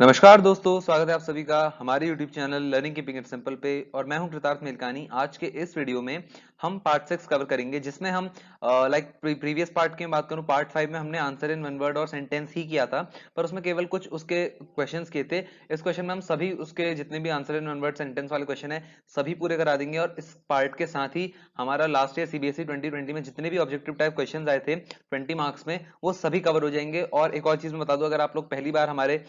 नमस्कार दोस्तों, स्वागत है आप सभी का हमारे YouTube channel learning keeping it simple पे। और मैं हूं कृतार्थ मेलकानी। आज के इस वीडियो में हम पार्ट 6 कवर करेंगे, जिसमें हम प्रीवियस पार्ट की बात करूं, पार्ट 5 में हमने आंसर इन वन वर्ड और सेंटेंस ही किया था, पर उसमें केवल कुछ उसके क्वेश्चंस किए थे। इस क्वेश्चन में हम सभी उसके जितने भी answer in one word sentence वाले क्वेश्चन है सभी पूरे करा देंगे। और इस पार्ट के साथ ही हमारा लास्ट ईयर सीबीएसई 2020 में जितने भी ऑब्जेक्टिव टाइप क्वेश्चन आए थे 20 मार्क्स में, वो सभी कवर हो जाएंगे। और एक और चीज मैं बता दूं, अगर आप लोग पहली बार हमारे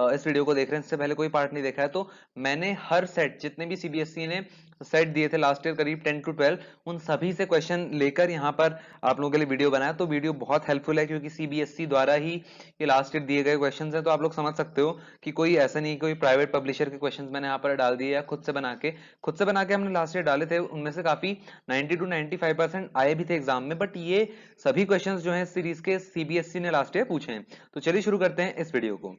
इस वीडियो को देख रहे हैं, इससे पहले कोई पार्ट नहीं देखा है, तो मैंने हर सेट जितने भी सीबीएसई ने सेट दिए थे लास्ट ईयर करीब 10 to 12, उन सभी से क्वेश्चन लेकर यहाँ पर आप लोगों के लिए वीडियो बनाया। तो वीडियो बहुत हेल्पफुल है, क्योंकि सीबीएसई द्वारा ही ये लास्ट ईयर दिए गए क्वेश्चन हैं। तो आप लोग समझ सकते हो कि कोई ऐसा नहीं, कोई प्राइवेट पब्लिशर के क्वेश्चन मैंने यहाँ पर डाल दिए या खुद से बना के हमने लास्ट ईयर डाले थे। उनमें से काफी 90 to 95% आए भी थे एग्जाम में, बट ये सभी क्वेश्चंस जो हैं सीरीज के सीबीएसई ने लास्ट ईयर पूछे हैं। तो चलिए शुरू करते हैं इस वीडियो को।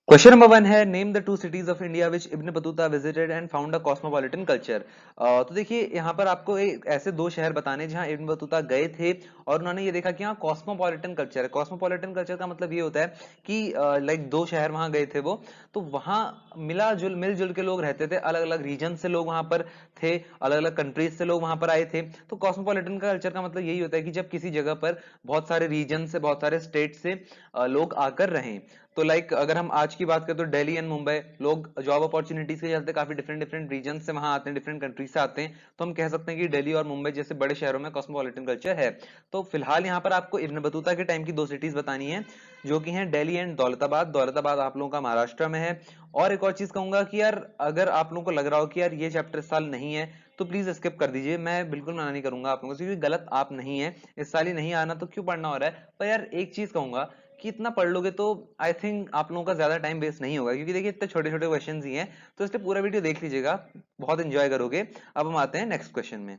क्वेश्चन नंबर 1 है, name the two cities of India which Ibn Battuta visited and found a cosmopolitan culture. तो देखिए यहाँ पर आपको ऐसे दो शहर बताने जहां इब्न बतूता गए थे और उन्होंने ये देखा कि यहाँ कॉस्मोपॉलिटन कल्चर है। कॉस्मोपॉलिटन कल्चर का मतलब ये होता है कि लाइक दो शहर वहां गए थे वो, तो वहां मिलजुल के लोग रहते थे, अलग अलग रीजन से लोग वहां पर थे, अलग अलग कंट्रीज से लोग वहां पर आए थे। तो कॉस्मोपॉलिटन कल्चर का मतलब यही होता है कि जब किसी जगह पर बहुत सारे रीजन से, बहुत सारे स्टेट से लोग आकर रहें। तो लाइक अगर हम आज की बात करें तो दिल्ली एंड मुंबई, लोग जॉब अपॉर्चुनिटीज के चलते काफी डिफरेंट डिफरेंट रीजन से वहां आते हैं, डिफरेंट कंट्री से आते हैं। तो हम कह सकते हैं कि दिल्ली और मुंबई जैसे बड़े शहरों में कॉस्मोपॉलिटन कल्चर है। तो फिलहाल यहाँ पर आपको इब्न बतूता के टाइम की दो सिटीज बतानी है, जो कि हैं दिल्ली एंड दौलताबाद। दौलताबाद आप लोगों का महाराष्ट्र में है। और एक और चीज कहूंगा कि यार, अगर आप लोगों को लग रहा हो कि यार ये चैप्टर इस साल नहीं है, तो प्लीज स्किप कर दीजिए। मैं बिल्कुल मना नहीं करूंगा आप लोगों से, क्योंकि गलत आप नहीं है, इस साल ही नहीं आना तो क्यों पढ़ना हो रहा है। पर यार एक चीज कहूंगा कि इतना पढ़ लोगे तो आई थिंक आप लोगों का ज्यादा टाइम वेस्ट नहीं होगा, क्योंकि देखिए इतने छोटे छोटे क्वेश्चंस ही हैं। तो इसलिए पूरा वीडियो देख लीजिएगा, बहुत एंजॉय करोगे। अब हम आते हैं नेक्स्ट क्वेश्चन में।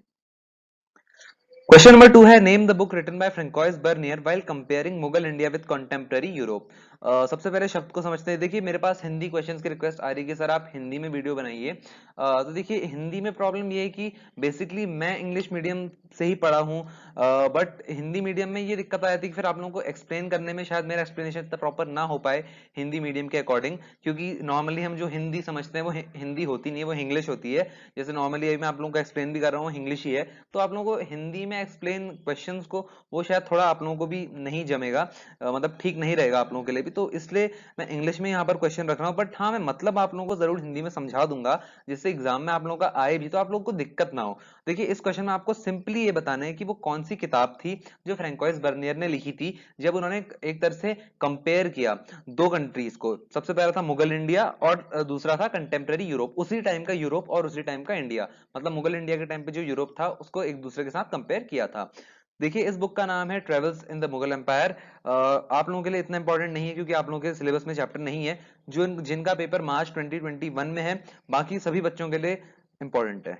क्वेश्चन नंबर 2 है, name the book written by Francois Bernier while comparing Mughal India with contemporary Europe. सबसे पहले शब्द को समझते हैं। देखिए मेरे पास हिंदी क्वेश्चंस की रिक्वेस्ट आ रही है कि सर आप हिंदी में वीडियो बनाइए। तो देखिए हिंदी में प्रॉब्लम ये है कि बेसिकली मैं इंग्लिश मीडियम से ही पढ़ा हूँ, बट हिंदी मीडियम में ये दिक्कत आ जाती है कि फिर आप लोगों को एक्सप्लेन करने में शायद मेरा एक्सप्लेनेशन इतना प्रॉपर ना हो पाए हिंदी मीडियम के अकॉर्डिंग, क्योंकि नॉर्मली हम जो हिंदी समझते हैं वो हिंदी होती नहीं है, वो इंग्लिश होती है। जैसे नॉर्मली मैं आप लोगों को एक्सप्लेन भी कर रहा हूँ, इंग्लिश ही है। तो आप लोगों को हिंदी में एक्सप्लेन क्वेश्चंस को वो शायद थोड़ा आप लोगों को भी नहीं जमेगा, मतलब ठीक नहीं रहेगा आप लोगों के लिए भी। तो इसलिए मैं इंग्लिश में यहाँ पर क्वेश्चन रख रहा हूँ, बट हाँ मैं मतलब आप लोगों को जरूर हिंदी में समझा दूंगा, जिससे एग्जाम में आप लोगों का आए भी तो आप लोगों को दिक्कत ना हो। देखिए इस क्वेश्चन में आपको सिंपली ये बताना है कि वो कौन सी किताब थी जो फ्रेंकोइस बर्नियर ने लिखी थी, जब उन्होंने एक तरह से कंपेयर किया दो कंट्रीज को। सबसे पहला था मुगल इंडिया और दूसरा था कंटेम्प्रेरी यूरोप, उसी टाइम का यूरोप और उसी टाइम का इंडिया। मतलब मुगल इंडिया के टाइम पे जो यूरोप था उसको एक दूसरे के साथ कंपेयर किया था। देखिए इस बुक का नाम है travels in the Mughal empire. आप लोगों के लिए इतना इंपॉर्टेंट नहीं है, क्योंकि आप लोगों के सिलेबस में चैप्टर नहीं है, जो जिनका पेपर मार्च 2021 में है। बाकी सभी बच्चों के लिए इंपॉर्टेंट है।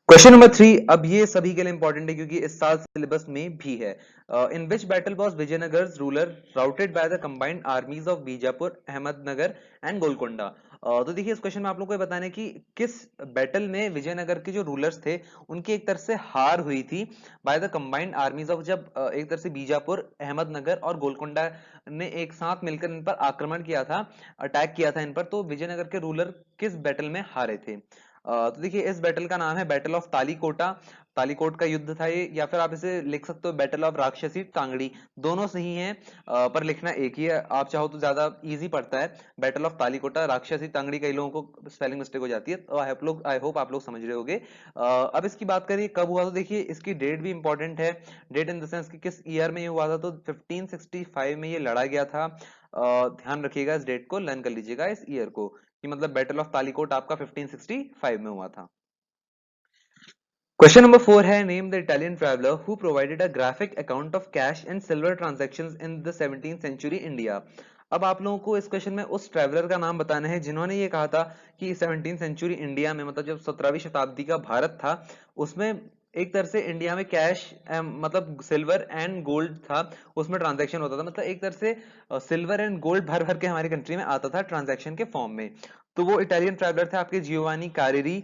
क्वेश्चन नंबर 3, अब ये सभी के लिए इंपॉर्टेंट है, क्योंकि इस साल सिलेबस में भी है। In which battle was Vijayanagar ruler routed by the combined armies of Bijapur, Ahmednagar and Golconda. तो देखिए इस क्वेश्चन में आप लोग को ये बताना है कि किस बैटल में विजयनगर के जो रूलर्स थे उनकी एक तरह से हार हुई थी bye the combined armies of, जब एक तरह से बीजापुर, अहमदनगर और गोलकोंडा ने एक साथ मिलकर इन पर आक्रमण किया था, अटैक किया था इन पर। तो विजयनगर के रूलर किस बैटल में हारे थे? तो देखिए इस बैटल का नाम है बैटल ऑफ तालीकोटा। तालीकोट का युद्ध था ये, या फिर आप इसे लिख सकते हो बैटल ऑफ राक्षसी टांगड़ी। दोनों सही हैं, पर लिखना एक ही है। आप चाहो तो ज्यादा इजी पड़ता है बैटल ऑफ तालीकोटा। राक्षसी टांगड़ी कई लोगों को स्पेलिंग मिस्टेक हो जाती है, तो आई होप आप लोग समझ रहे होंगे। अब इसकी बात करिए कब हुआ, तो देखिए इसकी डेट भी इंपॉर्टेंट है। डेट इन द सेंस कि किस ईयर में ये हुआ था, तो 1565 में ये लड़ा गया था। ध्यान रखिएगा, इस डेट को लर्न कर लीजिएगा, इस ईयर को, कि मतलब बैटल ऑफ तालीकोट आपका 1565 में हुआ था। क्वेश्चन नंबर 4 है, name the Italian traveller who provided a graphic account of cash and silver transactions in the 17th century India. अब आप लोगों को इस क्वेश्चन में उस ट्रैवलर का नाम बताना है जिन्होंने ये कहा था कि 17th सेंचुरी इंडिया में, मतलब जब 17वीं शताब्दी का भारत था, उसमें एक तरह से इंडिया में कैश, मतलब सिल्वर एंड गोल्ड था, उसमें ट्रांजैक्शन होता था। मतलब एक तरह से सिल्वर एंड गोल्ड भर भर के हमारी कंट्री में आता था ट्रांजैक्शन के फॉर्म में। तो वो इटालियन ट्रैवलर थे आपके जियोवानी कारेरी।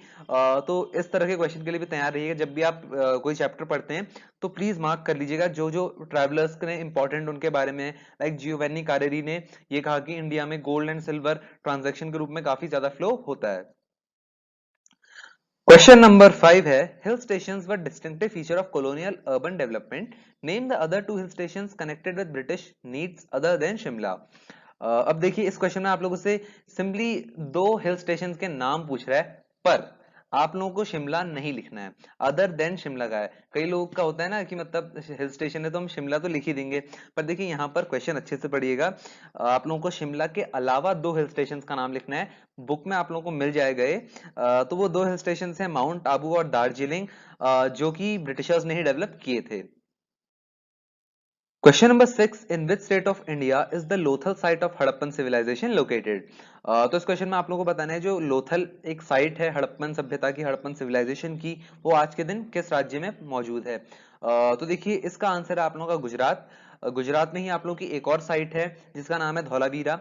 तो इस तरह के क्वेश्चन के लिए भी तैयार रहिएगा जब भी आप कोई चैप्टर पढ़ते हैं, तो प्लीज मार्क कर लीजिएगा जो जो ट्रैवलर्स ने इंपॉर्टेंट उनके बारे में। लाइक जियोवानी कारेरी ने ये कहा कि इंडिया में गोल्ड एंड सिल्वर ट्रांजैक्शन के रूप में काफी ज्यादा फ्लो होता है। क्वेश्चन नंबर 5 है, hill stations were distinctive feature of colonial urban development, name the other two hill stations connected with British needs other than Shimla. अब देखिए इस क्वेश्चन में आप लोगों से सिंपली दो हिल स्टेशन के नाम पूछ रहा है, पर आप लोगों को शिमला नहीं लिखना है, अदर देन शिमला का है। कई लोगों का होता है ना कि मतलब हिल स्टेशन है तो हम शिमला तो लिख ही देंगे, पर देखिए यहाँ पर क्वेश्चन अच्छे से पढ़िएगा। आप लोगों को शिमला के अलावा दो हिल स्टेशन का नाम लिखना है, बुक में आप लोगों को मिल जाएगा ये। तो वो दो हिल स्टेशन है माउंट आबू और दार्जिलिंग, जो कि ब्रिटिशर्स ने ही डेवलप किए थे। Question number 6, in which state of India is the Lothal site of Harappan civilization located? तो इस क्वेश्चन में आप लोगों को बताना है जो लोथल एक साइट है हड़प्पन सभ्यता की, हड़प्पन सिविलाइजेशन की, वो आज के दिन किस राज्य में मौजूद है। तो देखिए इसका आंसर है आप लोगों का गुजरात। गुजरात में ही आप लोगों की एक और साइट है जिसका नाम है धौलावीरा।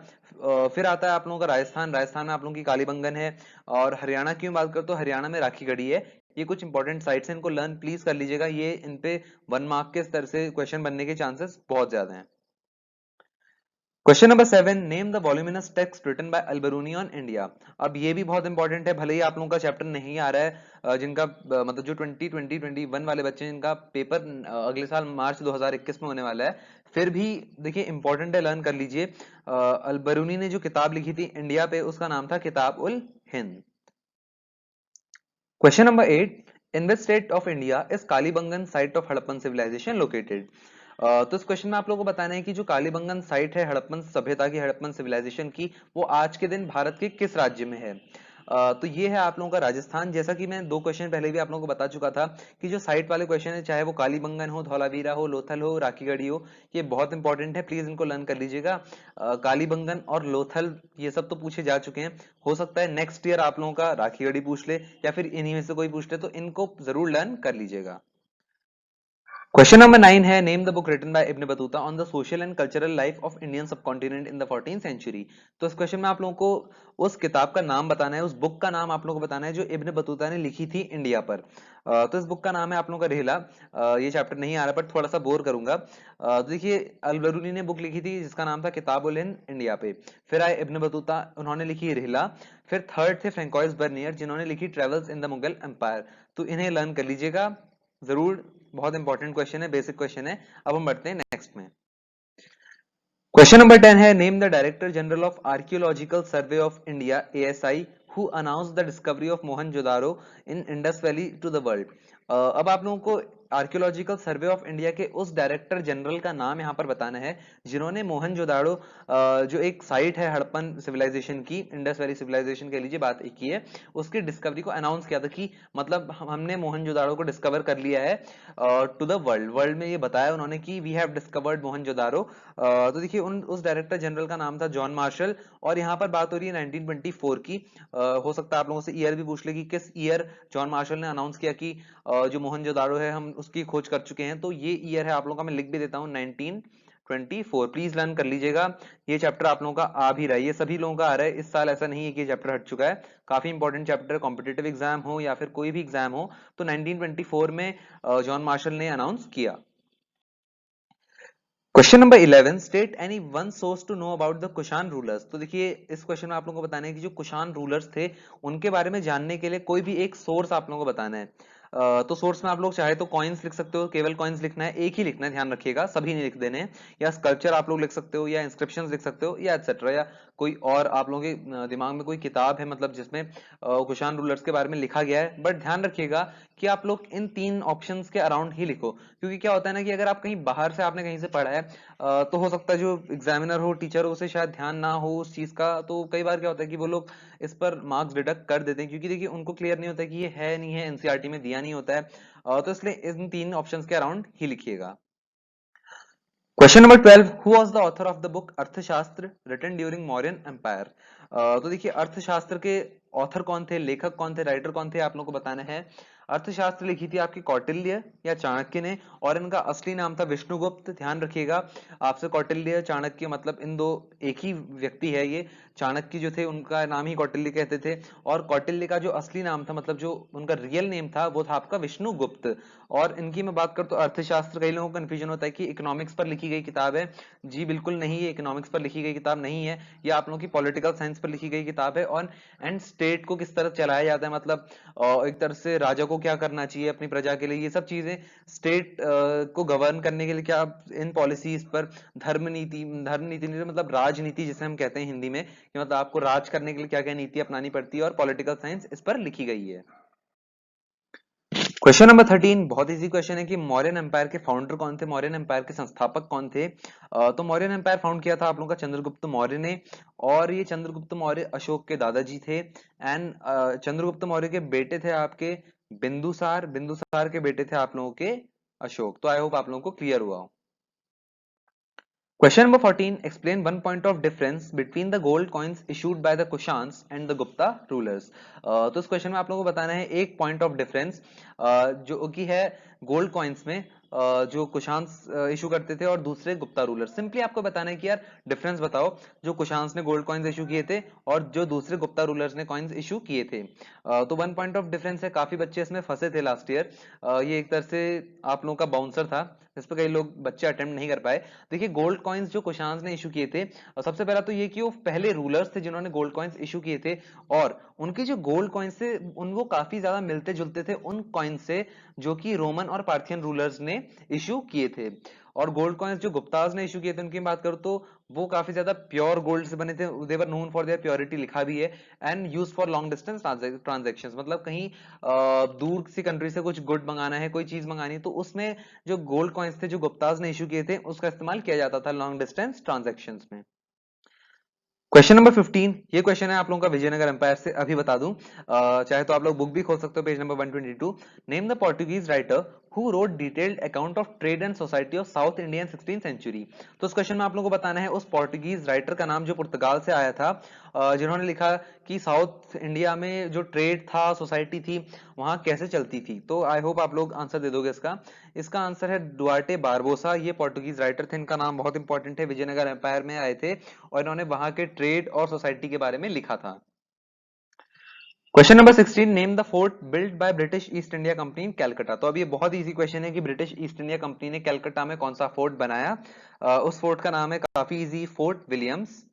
फिर आता है आप लोगों का राजस्थान, राजस्थान में आप लोगों की कालीबंगन है। और हरियाणा की बात करें तो हरियाणा में राखीगढ़ी है। ये कुछ इंपॉर्टेंट साइट्स हैं, इनको लर्न प्लीज कर लीजिएगा, ये इन पे 1 मार्क के स्तर से क्वेश्चन बनने के चांसेस बहुत ज्यादा हैं। Question number 7, name the voluminous text written by Al-Biruni on India. अब ये भी बहुत इंपॉर्टेंट है, भले ही आप लोगों का चैप्टर नहीं आ रहा है, जिनका मतलब जो 2021 वाले बच्चे हैं जिनका पेपर अगले साल मार्च 2021 में होने वाला है, फिर भी देखिए इंपॉर्टेंट है, लर्न कर लीजिए। अल-बरूनी ने जो किताब लिखी थी इंडिया पे, उसका नाम था किताब ul Hind. Question number 8, in which state of India is Kalibangan site of Harappan civilization located? तो इस क्वेश्चन में आप लोगों को बताना है कि जो कालीबंगन साइट है हड़प्पन सभ्यता की, हड़प्पन सिविलाइजेशन की, वो आज के दिन भारत के किस राज्य में है। तो ये है आप लोगों का राजस्थान। जैसा कि मैं 2 क्वेश्चन पहले भी आप लोगों को बता चुका था कि जो साइट वाले क्वेश्चन है, चाहे वो कालीबंगन हो, धौलावीरा हो, लोथल हो, राखीगढ़ी हो, ये बहुत इंपॉर्टेंट है, प्लीज इनको लर्न कर लीजिएगा। कालीबंगन और लोथल ये सब तो पूछे जा चुके हैं, हो सकता है नेक्स्ट ईयर आप लोगों का राखीगढ़ी पूछ ले या फिर इन्हीं में से कोई पूछ ले, तो इनको जरूर लर्न कर लीजिएगा। क्वेश्चन नंबर 9 है, name the book written by Ibn Battuta on the social and cultural life of Indian subcontinent in the 14th century. तो इस क्वेश्चन में आप लोगों को उस किताब का नाम बताना है, उस बुक का नाम आप लोगों को बताना है जो इब्न बतूता ने लिखी थी इंडिया पर। तो इस बुक का नाम है आप लोगों का रिहला। ये चैप्टर नहीं आ रहा पर थोड़ा सा बोर करूंगा। तो देखिए अल-बरूनी ने बुक लिखी थी जिसका नाम था किताब उल हिंद इंडिया पे। फिर आए इब्न बतूता, उन्होंने लिखी रिहला। फिर थर्ड थे फ्रेंकोइस बर्नियर जिन्होंने लिखी travels in the Mughal empire. तो इन्हें लर्न कर लीजिएगा जरूर, बहुत इंपॉर्टेंट क्वेश्चन है, बेसिक क्वेश्चन है। अब हम बढ़ते हैं नेक्स्ट में। क्वेश्चन नंबर 10 है, name the director general of archaeological survey of India ASI who announce the discovery of Mohenjodaro in Indus valley to the world. अब आप लोगों को आर्कियोलॉजिकल सर्वे ऑफ इंडिया के उस डायरेक्टर जनरल का नाम यहाँ पर बताना है जिन्होंने मोहनजोदाड़ो, जो एक साइट है हड़प्पन सिविलाइजेशन की, इंडस वैली सिविलाइजेशन के लीजिए बात एक की है, उसकी डिस्कवरी को अनाउंस किया था कि मतलब हमने मोहनजोदाड़ो को डिस्कवर कर लिया है टू द वर्ल्ड। वर्ल्ड में ये बताया उन्होंने कि वी हैव डिस्कवर्ड मोहनजोदारो। तो देखिए उस डायरेक्टर जनरल का नाम था जॉन मार्शल। और यहाँ पर बात हो रही है 1924 की। हो सकता है आप लोगों से ईयर भी पूछ ले कि किस ईयर जॉन मार्शल ने अनाउंस किया कि जो मोहनजोदारो है हम उसकी खोज कर चुके हैं। तो ये ईयर है आप लोगों का, मैं लिख भी देता हूँ 1924, प्लीज लर्न कर लीजिएगा। ये चैप्टर आप लोगों का आ भी रहा है, ये सभी लोगों का आ रहा है इस साल, ऐसा नहीं है कि ये चैप्टर हट चुका है। काफी इंपॉर्टेंट चैप्टर, कॉम्पिटेटिव एग्जाम हो या फिर कोई भी एग्जाम हो, तो 1924 में जॉन मार्शल ने अनाउंस किया। Question number 11, state any one source to know about the Kushan rulers. तो देखिए इस क्वेश्चन में आप लोगों को बताना है कि जो कुशान रूलर्स थे उनके बारे में जानने के लिए कोई भी एक सोर्स आप लोगों को बताना है। तो सोर्स में आप लोग चाहे तो कॉइन्स लिख सकते हो, केवल कॉइन्स लिखना है, एक ही लिखना है, ध्यान रखिएगा, सभी नहीं लिख देने हैं। या स्कल्पचर आप लोग लिख सकते हो, या इंस्क्रिप्शंस लिख सकते हो, या एटसेट्रा, या कोई और आप लोगों के दिमाग में कोई किताब है मतलब जिसमें कुशान रूलर्स के बारे में लिखा गया है। बट ध्यान रखिएगा कि आप लोग इन 3 ऑप्शंस के अराउंड ही लिखो, क्योंकि क्या होता है ना कि अगर आप कहीं बाहर से आपने कहीं से पढ़ा है, तो हो सकता है जो एग्जामिनर हो, टीचर हो, उसे शायद ध्यान ना हो उस चीज का। तो कई बार क्या होता है कि वो लोग इस पर मार्क्स डिडक्ट कर देते हैं, क्योंकि देखिए उनको क्लियर नहीं होता कि ये है नहीं है, एनसीईआरटी में दिया नहीं होता है। तो इसलिए इन 3 ऑप्शंस के अराउंड ही लिखिएगा। Question number 12, who was the author of the book अर्थशास्त्र रिटन ड्यूरिंग मौर्यन एम्पायर। तो देखिए अर्थशास्त्र के ऑथर कौन थे, लेखक कौन थे, राइटर कौन थे, आप लोगों को बताना है। अर्थशास्त्र लिखी थी आपकी कौटिल्य या चाणक्य ने, और इनका असली नाम था विष्णुगुप्त। ध्यान रखिएगा, आपसे कौटिल्य चाणक्य मतलब इन दो एक ही व्यक्ति है ये। चाणक्य जो थे उनका नाम ही कौटिल्य कहते थे, और कौटिल्य का जो असली नाम था मतलब जो उनका रियल नेम था वो था आपका विष्णुगुप्त। और इनकी मैं बात करूं तो अर्थशास्त्र, कई लोगों को कंफ्यूजन होता है कि इकोनॉमिक्स पर लिखी गई किताब है। जी बिल्कुल नहीं, ये इकोनॉमिक्स पर लिखी गई किताब नहीं है, ये आप लोगों की पॉलिटिकल साइंस पर लिखी गई किताब है। और एंड स्टेट को किस तरह चलाया जाता है, मतलब एक तरह से राजा को क्या करना चाहिए अपनी प्रजा के लिए, ये सब चीजें स्टेट को गवर्न करने के लिए क्या इन पॉलिसीज पर, धर्म नीति नहीं मतलब राजनीति जिसे हम कहते हैं हिंदी में, कि मतलब आपको राज करने के लिए क्या क्या नीति अपनानी पड़ती है, और पॉलिटिकल साइंस इस पर लिखी गई है। क्वेश्चन नंबर 13 बहुत इजी क्वेश्चन है कि मौर्यन एम्पायर के फाउंडर कौन थे, मौर्यन एम्पायर के संस्थापक कौन थे। तो मौर्यन एम्पायर फाउंड किया था आप लोगों का चंद्रगुप्त मौर्य ने, और ये चंद्रगुप्त मौर्य अशोक के दादाजी थे। एंड चंद्रगुप्त मौर्य के बेटे थे आपके बिंदुसार, बिंदुसार के बेटे थे आप लोगों के अशोक। तो आई होप आप लोगों को क्लियर हुआ हो। Question number 14. Explain one point of difference between the gold coins issued by the Kushans and the Gupta rulers. तो इस क्वेश्चन में आप लोगों को बताना है एक पॉइंट ऑफ डिफरेंस जो कि है गोल्ड कॉइन्स में, जो कुशांस इशू करते थे और दूसरे गुप्ता रूलर। सिंपली आपको बताना है कि यार डिफरेंस बताओ, जो कुशांस ने गोल्ड कॉइन्स इशू किए थे और जो दूसरे गुप्ता रूलर्स ने कॉइन्स इशू किए थे। तो वन पॉइंट ऑफ डिफरेंस है, काफी बच्चे इसमें फंसे थे लास्ट ईयर। ये एक तरह से आप लोगों का बाउंसर था, इस पर कई लोग बच्चे अटेम्प्ट नहीं कर पाए। देखिए गोल्ड कॉइन्स जो कुशांस ने इशू किए थे, सबसे पहला तो ये कि वो पहले रूलर्स थे जिन्होंने गोल्ड कॉइन्स इशू किए थे, और उनके जो गोल्ड कॉइन्स थे उनको काफी ज्यादा मिलते जुलते थे उन कॉइन्स से जो कि रोमन और पार्थियन रूलर्स ने इशू किए थे। और गोल्ड कॉइन्स जो गुप्ताज ने इशू किए थे उनकी बात करूं तो वो काफी ज्यादा प्योर गोल्ड से बने थे, they were known for their purity लिखा भी है। And use for long distance transactions, मतलब कहीं दूर सी कंट्री से कुछ गुड मंगाना है, कोई चीज मंगानी है, तो उसमें जो गोल्ड कॉइन्स थे जो गुप्ताज ने इशू किए थे उसका इस्तेमाल किया जाता था लॉन्ग डिस्टेंस ट्रांजेक्शंस में। क्वेश्चन नंबर 15, ये क्वेश्चन है आप लोगों का विजयनगर एम्पायर से। अभी बता दूं, चाहे तो आप लोग बुक भी खोल सकते हो, page number 122। Name the Portuguese writer who wrote detailed account of trade and society of south India in 16th century. तो इस क्वेश्चन में आप लोगों को बताना है उस पोर्टुगीज राइटर का नाम जो पुर्तगाल से आया था, जिन्होंने लिखा कि साउथ इंडिया में जो ट्रेड था, सोसाइटी थी, वहां कैसे चलती थी। तो आई होप आप लोग आंसर दे दोगे इसका। इसका आंसर है डुआर्टे बारबोसा, ये पोर्टुगीज राइटर थे, इनका नाम बहुत इंपॉर्टेंट है, विजयनगर एम्पायर में आए थे और इन्होंने वहां के ट्रेड और सोसाइटी के बारे में लिखा था। Question number 16, name the fort build by British east India company इन कैलकाटा। तो अब ये बहुत इजी क्वेश्चन है कि ब्रिटिश ईस्ट इंडिया कंपनी ने कैलकाटा में कौन सा फोर्ट बनाया। उस फोर्ट का नाम है काफी easy, fort Williams.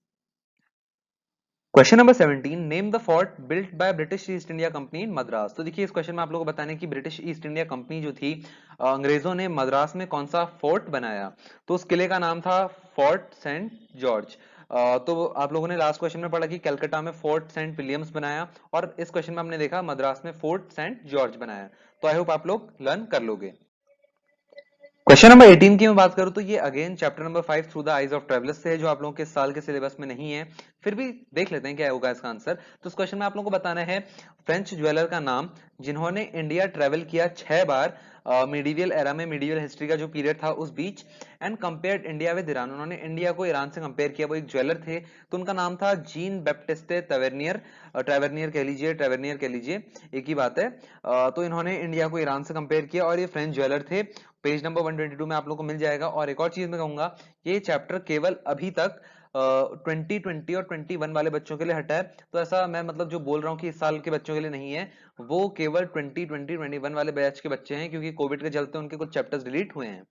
Question number 17, name the fort built by British east India company इन मद्रास। तो देखिए इस क्वेश्चन में आप लोगों को बताना है कि ब्रिटिश ईस्ट इंडिया कंपनी जो थी, अंग्रेजों ने मद्रास में कौन सा फोर्ट बनाया। तो उस किले का नाम था फोर्ट सेंट जॉर्ज। तो आप लोगों ने लास्ट क्वेश्चन में पढ़ा कि कलकत्ता में फोर्ट सेंट विलियम्स बनाया, और इस क्वेश्चन में हमने देखा मद्रास में फोर्ट सेंट जॉर्ज बनाया। तो आई होप आप लोग लर्न कर लोगे। क्वेश्चन नंबर 18 की मैं बात करूं तो ये again chapter number 5 through the eyes of travellers से है, जो आप लोगों के साल के सिलेबस में नहीं है, फिर भी देख लेते हैं क्या होगा इसका आंसर। तो इस क्वेश्चन में आप लोगों को बताना है फ्रेंच ज्वेलर का नाम जिन्होंने इंडिया ट्रेवल किया 6 बार मिडीवियल एरा में, मिडीवियल हिस्ट्री का जो पीरियड था उस बीच, and compared India with Iran, उन्होंने इंडिया को ईरान से कंपेयर किया, वो एक ज्वेलर थे। तो उनका नाम था जीन बैप्टिस्टे तवेर्नियर, ट्रेवर्नियर कह लीजिए, ट्रेवर्नियर कह लीजिए, एक ही बात है। तो इन्होंने इंडिया को ईरान से कंपेयर किया और ये फ्रेंच ज्वेलर थे। पेज नंबर 122 में आप लोगों को मिल जाएगा। और एक और चीज मैं कहूंगा, ये चैप्टर केवल अभी तक 2020 और 21 वाले बच्चों के लिए हटा है। तो ऐसा मैं मतलब जो बोल रहा हूँ कि इस साल के बच्चों के लिए नहीं है, वो केवल 2020 21 वाले बैच के बच्चे हैं, क्योंकि कोविड के चलते उनके कुछ चैप्टर्स डिलीट हुए हैं।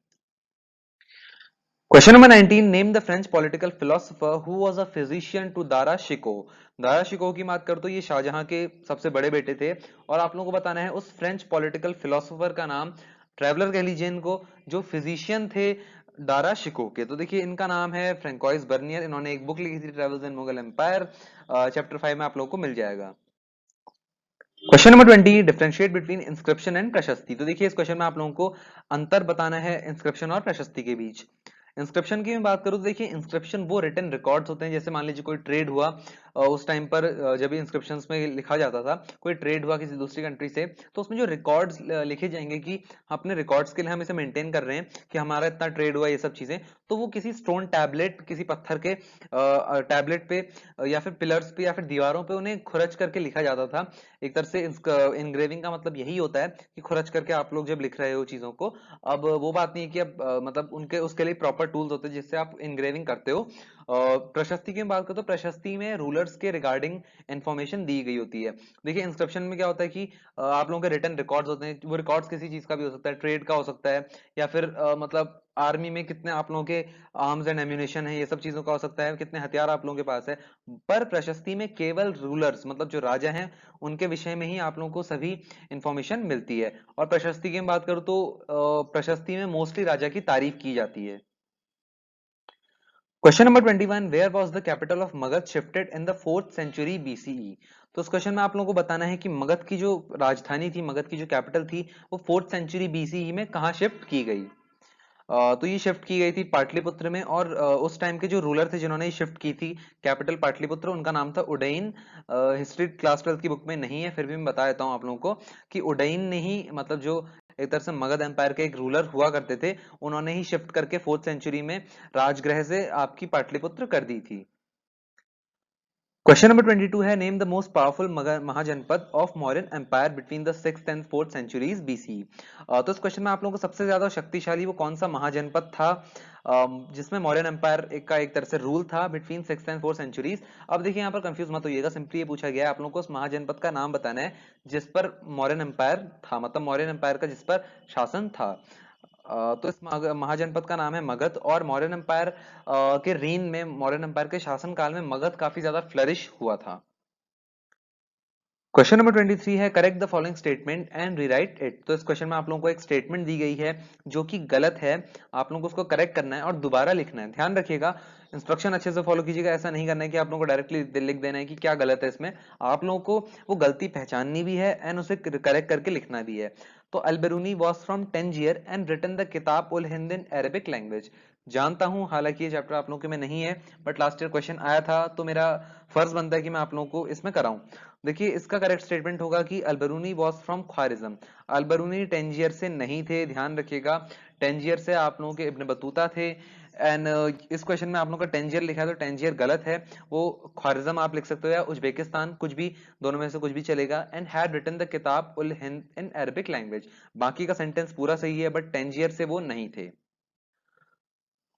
Question number 19, name the French political philosopher who was a physician to Dara Shikoh. Dara Shikoh की बात कर तो ये शाहजहां के सबसे बड़े बेटे थे, और आप लोगों को बताना है उस फ्रेंच पॉलिटिकल फिलोसोफर का नाम, ट्रेवलर कह लीजिए इनको, जो फिजिशियन थे दारा शिको के। तो देखिए इनका नाम है फ्रेंकोइस बर्नियर, इन्होंने एक बुक लिखी थी travels in Mughal empire, chapter 5 में आप लोगों को मिल जाएगा। Question number 20, differentiate between inscription and prashasti. तो देखिए इस क्वेश्चन में आप लोगों को अंतर बताना है इंस्क्रिप्शन और प्रशस्ति के बीच। इंस्क्रिप्शन की मैं बात करूं तो देखिए इंस्क्रिप्शन वो रिटन रिकॉर्ड्स होते हैं, जैसे मान लीजिए कोई ट्रेड हुआ, उस टाइम पर जब इंस्क्रिप्शंस में लिखा जाता था कोई ट्रेड हुआ किसी दूसरी कंट्री से, तो उसमें जो रिकॉर्ड्स लिखे जाएंगे कि अपने रिकॉर्ड्स के लिए हम इसे मेंटेन कर रहे हैं कि हमारा इतना ट्रेड हुआ, ये सब चीजें, तो वो किसी स्टोन टैबलेट, किसी पत्थर के टैबलेट पे या फिर पिलर्स पे या फिर दीवारों पे उन्हें खुरच करके लिखा जाता था। एक तरह से इनग्रेविंग का मतलब यही होता है कि खुरच करके आप लोग जब लिख रहे हो चीजों को। अब वो बात नहीं है कि अब मतलब उनके उसके लिए प्रॉपर टूल्स होते हैं जिससे आप इनग्रेविंग करते हो। प्रशस्ति की बात करो तो प्रशस्ति में रूलर्स के रिगार्डिंग इंफॉर्मेशन दी गई होती है। देखिए इंस्क्रिप्शन में क्या होता है कि आप लोगों के रिटन रिकॉर्ड्स होते हैं, वो रिकॉर्ड्स किसी चीज का भी हो सकता है, ट्रेड का हो सकता है, या फिर मतलब आर्मी में कितने आप लोगों के आर्म्स एंड एम्यूनेशन है, ये सब चीजों का हो सकता है, कितने हथियार आप लोगों के पास है। पर प्रशस्ति में केवल रूलर्स मतलब जो राजा हैं उनके विषय में ही आप लोगों को सभी इंफॉर्मेशन मिलती है। और प्रशस्ति की बात करूं तो प्रशस्ति में मोस्टली राजा की तारीफ की जाती है। Question number 21, where was the capital of Magadh shifted in the 4th century BCE. तो इस क्वेश्चन में आप लोगों को बताना है कि मगध की जो राजधानी थी, मगध की जो कैपिटल थी, वो 4th सेंचुरी बीसीई में कहाँ शिफ्ट की गई। तो ये शिफ्ट की गई थी पाटलिपुत्र में, और उस टाइम के जो रूलर थे जिन्होंने ये शिफ्ट की थी कैपिटल पाटलिपुत्र, उनका नाम था उडयिन। हिस्ट्री क्लास 12 की बुक में नहीं है, फिर भी मैं बता देता हूँ आप लोगों को कि उडयिन ने ही मतलब जो एक तरह से मगध एम्पायर के एक रूलर हुआ करते थे, उन्होंने ही शिफ्ट करके 4th सेंचुरी में राजगृह से आपकी पाटलिपुत्र कर दी थी। क्वेश्चन नंबर 22 है, name the most powerful mahajanapada of Mauryan empire between the 6th and 4th centuries BC. तो इस क्वेश्चन में आप लोगों को सबसे ज्यादा शक्तिशाली वो कौन सा महाजनपद था जिसमें मौर्यन एम्पायर का एक तरह से रूल था between 6th and 4th centuries. अब देखिए यहाँ पर कंफ्यूज मत होइएगा, सिंपली ये पूछा गया है आप लोगों को उस महाजनपद का नाम बताना है जिस पर मौर्यन एम्पायर था, मतलब मौर्यन एम्पायर का जिस पर शासन था। तो इस महाजनपद का नाम है मगध, और मौर्यन एम्पायर के रीन में, मौर्यन एम्पायर के शासन काल में मगध काफी ज्यादा फ्लरिश हुआ था। क्वेश्चन नंबर 23 है, correct the following statement and rewrite it. तो इस क्वेश्चन में आप लोगों को एक स्टेटमेंट दी गई है जो कि गलत है, आप लोगों को उसको करेक्ट करना है और दोबारा लिखना है। ध्यान रखिएगा, इंस्ट्रक्शन अच्छे से फॉलो कीजिएगा, ऐसा नहीं करना है कि आप लोगों को डायरेक्टली लिख देना है कि क्या गलत है इसमें। आप लोगों को वो गलती पहचाननी भी है एंड उसे करेक्ट करके लिखना भी है। तो Al-Biruni was from Tangier and written the Kitab ul Hind in Arabic language. जानता हूं हालांकि ये चैप्टर आप लोगों के में नहीं है, बट लास्ट ईयर क्वेश्चन आया था तो मेरा फर्ज बनता है कि मैं आप लोगों को इसमें कराऊं। देखिए इसका करेक्ट स्टेटमेंट होगा कि Al-Biruni was from Khwarezm. Al-Biruni Tangier से नहीं थे, ध्यान रखिएगा। टेंजियर से आप लोगों के इब्न बतूता थे। एंड इस क्वेश्चन में आप लोगों का टेंजियर लिखा है तो टेंजियर गलत है, वो ख्वारिज्म आप लिख सकते हो या उज्बेकिस्तान, कुछ भी, दोनों में से कुछ भी चलेगा। And had written the Kitab ul Hind in Arabic language, बाकी का सेंटेंस पूरा सही है, बट टेंजियर से वो नहीं थे।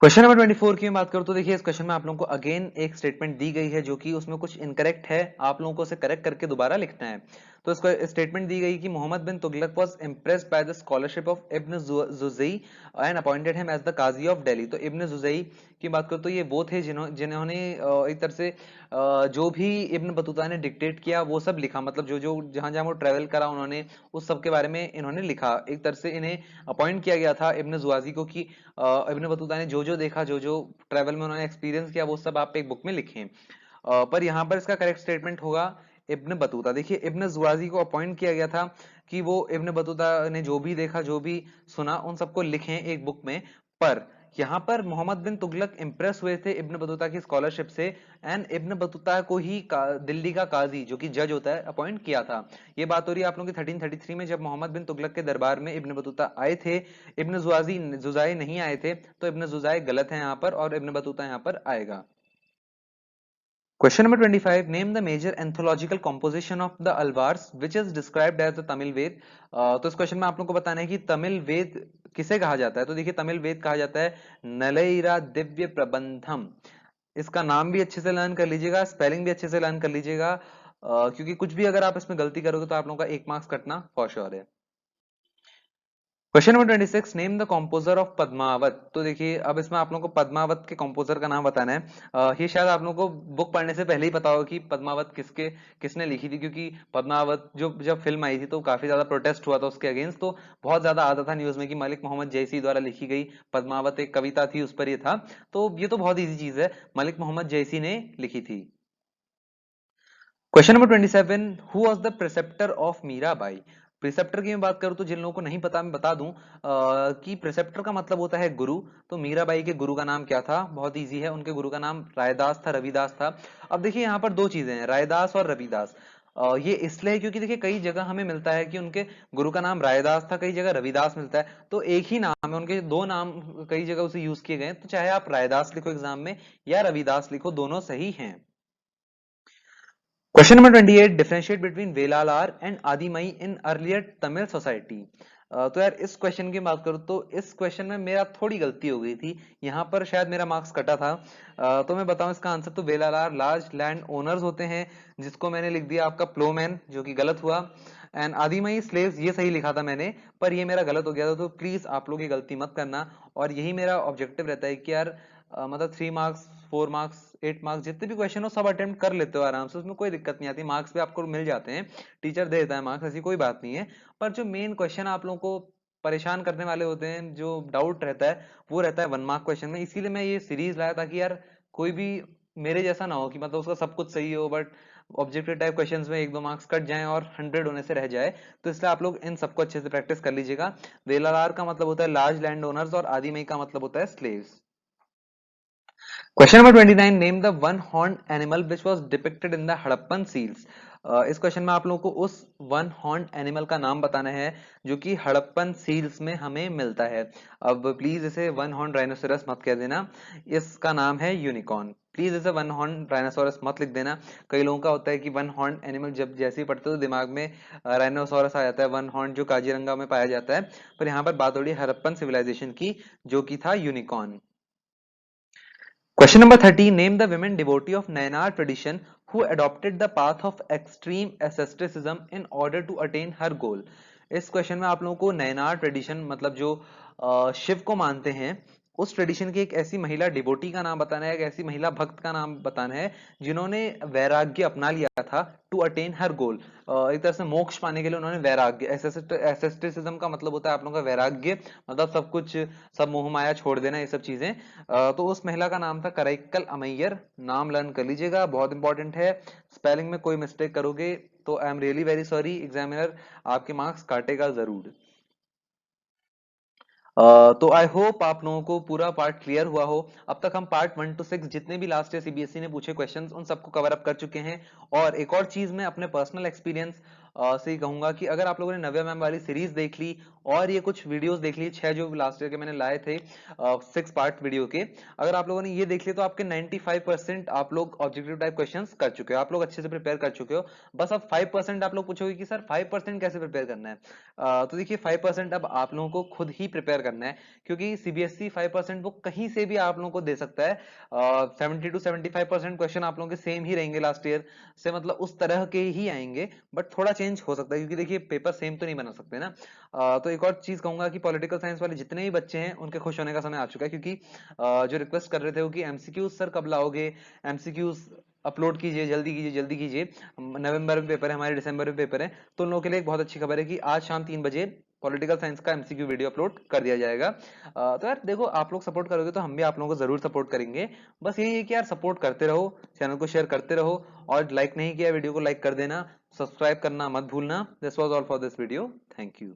क्वेश्चन नंबर 24 की मैं बात करूं तो देखिए इस क्वेश्चन में आप लोगों को अगेन एक स्टेटमेंट दी गई है जो कि उसमें कुछ इनकरेक्ट है, आप लोगों को उसे करेक्ट करके दोबारा लिखना है। तो इसको स्टेटमेंट दी गई कि Muhammad bin Tughlaq was impressed by the scholarship of Ibn Juzai and appointed him as the qazi of Delhi. तो इब्न जुजई की बात करूं तो ये वो थे जिन्होंने एक तरह से जो भी इब्न बतूता ने डिक्टेट किया वो सब लिखा, मतलब जो जो जहां जहां वो ट्रेवल करा उन्होंने उस सब के बारे में इन्होंने लिखा। एक तरह से इन्हें अपॉइंट किया गया था इब्न जुआजी को कि इब्न बतूता ने जो जो देखा, जो जो ट्रेवल में उन्होंने एक्सपीरियंस किया, वो सब आप एक बुक में लिखें। पर यहाँ पर इसका करेक्ट स्टेटमेंट होगा इब्न बतूता। देखिए इब्न जुआजी को अपॉइंट किया गया था कि वो इब्न बतूता ने जो भी देखा, जो भी सुना, उन सबको लिखें एक बुक में। पर यहाँ पर मोहम्मद बिन तुगलक इंप्रेस हुए थे इब्न बतूता की स्कॉलरशिप से, एंड इब्न बतूता को ही दिल्ली का काजी जो कि जज होता है अपॉइंट किया था। ये बात हो रही है आप लोगों की 1333 में, जब मोहम्मद बिन तुगलक के दरबार में इब्न बतूता आए थे। इब्न जुजाई नहीं आए थे, तो इब्न जुजाई गलत है यहाँ पर और इब्न बतूता यहाँ पर आएगा। Question number 25, name the major anthological composition of the Alvars which is described as the Tamil Veda. तो इस क्वेश्चन में आप लोगों को बताना है कि तमिल वेद किसे कहा जाता है। तो देखिए तमिल वेद कहा जाता है नलईरा दिव्य प्रबंधम। इसका नाम भी अच्छे से लर्न कर लीजिएगा, स्पेलिंग भी अच्छे से लर्न कर लीजिएगा, क्योंकि कुछ भी अगर आप इसमें गलती करोगे तो आप लोगों का 1 मार्क्स कटना फॉर श्योर है। Question number 26, name the composer of Padmavat. तो देखिए अब इसमें आप लोगों को पद्मावत के कंपोजर का नाम बताना है। ये शायद आप लोगों को बुक पढ़ने से पहले ही पता होगा कि पद्मावत किसने लिखी थी, क्योंकि पद्मावत जो जब फिल्म आई थी तो काफी ज्यादा प्रोटेस्ट हुआ था उसके अगेंस्ट, तो बहुत ज्यादा आता था न्यूज में कि मलिक मोहम्मद जैसी द्वारा लिखी गई पद्मावत एक कविता थी, उस पर ये था। तो ये तो बहुत ईजी चीज है, मलिक मोहम्मद जैसी ने लिखी थी। Question number 27, who was the preceptor of Mirabai. Preceptor की मैं बात करूं तो जिन लोगों को नहीं पता मैं बता दूं कि प्रिसेप्टर का मतलब होता है गुरु। तो मीराबाई के गुरु का नाम क्या था? बहुत इजी है, उनके गुरु का नाम रायदास था, रविदास था। अब देखिए यहाँ पर दो चीजें हैं, रायदास और रविदास। ये इसलिए है क्योंकि देखिए कई जगह हमें मिलता है कि उनके गुरु का नाम रायदास था, कई जगह रविदास मिलता है, तो एक ही नाम है, उनके दो नाम कई जगह उसे यूज किए गए हैं। तो चाहे आप रायदास लिखो एग्जाम में या रविदास लिखो, दोनों सही हैं। Question number 28, differentiate between Vellalar and Adimai in earlier Tamil society. तो यार इस क्वेश्चन की बात करूं तो इस क्वेश्चन में मेरा थोड़ी गलती हो गई थी, यहाँ पर शायद मेरा मार्क्स कटा था। तो मैं बताऊं इसका आंसर, तो वेलालार लार्ज लैंड ओनर्स होते हैं, जिसको मैंने लिख दिया आपका प्लोमैन, जो कि गलत हुआ। एंड आदिमई स्लेव्स ये सही लिखा था मैंने, पर ये मेरा गलत हो गया था, तो प्लीज आप लोग ये गलती मत करना। और यही मेरा ऑब्जेक्टिव रहता है कि यार मतलब 3 मार्क्स, 4 मार्क्स, 8 मार्क्स जितने भी क्वेश्चन हो सब अटेम्प्ट कर लेते हो आराम से, उसमें कोई दिक्कत नहीं आती, मार्क्स भी आपको मिल जाते हैं, टीचर दे देता है मार्क्स, ऐसी कोई बात नहीं है। पर जो मेन क्वेश्चन आप लोगों को परेशान करने वाले होते हैं, जो डाउट रहता है, वो रहता है 1 मार्क क्वेश्चन में। इसीलिए मैं ये सीरीज लाया ताकि यार कोई भी मेरे जैसा ना हो कि मतलब उसका सब कुछ सही हो बट ऑब्जेक्टिव टाइप क्वेश्चंस में 1-2 मार्क्स कट जाएं और 100 होने से रह जाए। तो इसलिए आप लोग इन सबको अच्छे से प्रैक्टिस कर लीजिएगा। वेलार का मतलब होता है लार्ज लैंड ओनर्स और आदिमई का मतलब होता है slaves. Question number 29, name the one horn animal which was depicted in the Harappan seals. इस क्वेश्चन में आप लोगों को उस वन हॉर्न एनिमल का नाम बताना है जो कि हड़प्पन सील्स में हमें मिलता है। अब प्लीज इसे वन हॉर्न राइनोसेरस मत कह देना, इसका नाम है यूनिकॉर्न। प्लीज इसे वन हॉर्न राइनोसोरस मत लिख देना। कई लोगों का होता है कि वन हॉर्न एनिमल जब जैसे ही पढ़ते हो तो दिमाग में राइनोसोरस आ जाता है, वन हॉर्न जो काजीरंगा में पाया जाता है, पर यहाँ पर बात हो रही है हड़प्पन सिविलाइजेशन की, जो कि था unicorn. Question number 30, name the women devotee of Nayar tradition who adopted the path of extreme asceticism in order to attain her goal. इस क्वेश्चन में आप लोगों को नयनार ट्रेडिशन मतलब जो शिव को मानते हैं उस ट्रेडिशन की एक ऐसी महिला डिवोटी का नाम बताना है, एक ऐसी महिला भक्त का नाम बताना है जिन्होंने वैराग्य अपना लिया था टू अटेन हर गोल। एक तरह से मोक्ष पाने के लिए उन्होंने वैराग्य, एसेस्टिसिज्म का मतलब होता है आप लोगों का वैराग्य, मतलब सब कुछ, सब मोह माया छोड़ देना, ये सब चीजें। तो उस महिला का नाम था कराइकल अमैयर। नाम लर्न कर लीजिएगा, बहुत इंपॉर्टेंट है। स्पेलिंग में कोई मिस्टेक करोगे तो I am really very sorry, examiner आपके मार्क्स काटेगा जरूर। तो आई होप आप लोगों को पूरा पार्ट क्लियर हुआ हो। अब तक हम पार्ट 1 to 6 जितने भी लास्ट ईयर सीबीएसई ने पूछे क्वेश्चंस उन सबको कवर अप कर चुके हैं। और एक और चीज मैं अपने पर्सनल एक्सपीरियंस से ही कहूंगा कि अगर आप लोगों ने नव्या मैम वाली सीरीज देख ली और ये कुछ वीडियोस देख ली, 6 जो लास्ट ईयर के मैंने लाए थे 6 पार्ट वीडियो के, अगर आप लोगों ने ये देख लिया तो आपके 95% आप लोग ऑब्जेक्टिव टाइप क्वेश्चंस कर चुके हो, आप लोग अच्छे से प्रिपेयर कर चुके हो। बस अब 5% आप लोग पूछोगे कि सर 5% कैसे प्रिपेयर करना है। तो देखिए 5% अब आप लोगों को खुद ही प्रिपेयर करना है, क्योंकि सीबीएसई 5% वो कहीं से भी आप लोगों को दे सकता है। 70 to 75% क्वेश्चन आप लोगों के सेम ही रहेंगे लास्ट ईयर से, मतलब उस तरह के ही आएंगे, बट थोड़ा चेंज हो सकता है क्योंकि देखिए पेपर सेम तो नहीं बना सकते ना। तो एक और चीज कहूंगा कि पॉलिटिकल साइंस वाले जितने भी बच्चे हैं उनके खुश होने का समय आ चुका है, क्योंकि जो रिक्वेस्ट कर रहे थे वो कि एमसीक्यूज सर कब लाओगे, एमसीक्यूज अपलोड कीजिए, जल्दी कीजिए जल्दी कीजिए, नवंबर में पेपर है हमारे, दिसंबर में पेपर है। तो उन लोगों के लिए एक बहुत अच्छी खबर है कि आज शाम 3 बजे पॉलिटिकल साइंस का एमसीक्यू वीडियो अपलोड कर दिया जाएगा। तो यार देखो आप लोग सपोर्ट करोगे तो हम भी आप लोगों को जरूर सपोर्ट करेंगे। बस यही है कि यार सपोर्ट करते रहो, चैनल को शेयर करते रहो, और लाइक नहीं किया वीडियो को लाइक कर देना, सब्सक्राइब करना मत भूलना। This was all for this video, thank you.